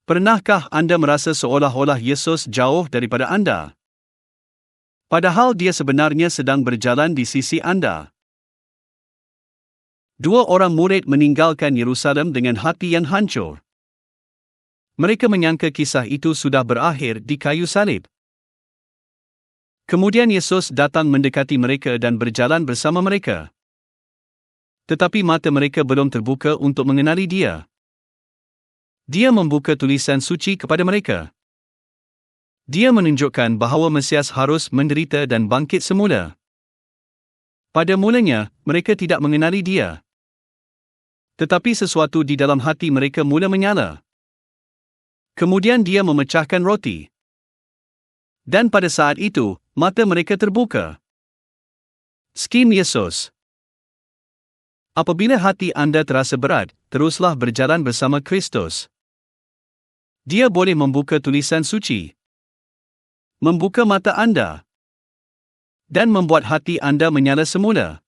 Pernahkah anda merasa seolah-olah Yesus jauh daripada anda? Padahal dia sebenarnya sedang berjalan di sisi anda. 2 orang murid meninggalkan Yerusalem dengan hati yang hancur. Mereka menyangka kisah itu sudah berakhir di kayu salib. Kemudian Yesus datang mendekati mereka dan berjalan bersama mereka. Tetapi mata mereka belum terbuka untuk mengenali dia. Dia membuka tulisan suci kepada mereka. Dia menunjukkan bahawa Mesias harus menderita dan bangkit semula. Pada mulanya, mereka tidak mengenali dia. Tetapi sesuatu di dalam hati mereka mula menyala. Kemudian dia memecahkan roti. Dan pada saat itu, mata mereka terbuka. Skim Yesus. Apabila hati anda terasa berat, teruslah berjalan bersama Kristus. Dia boleh membuka tulisan suci, membuka mata anda, dan membuat hati anda menyala semula.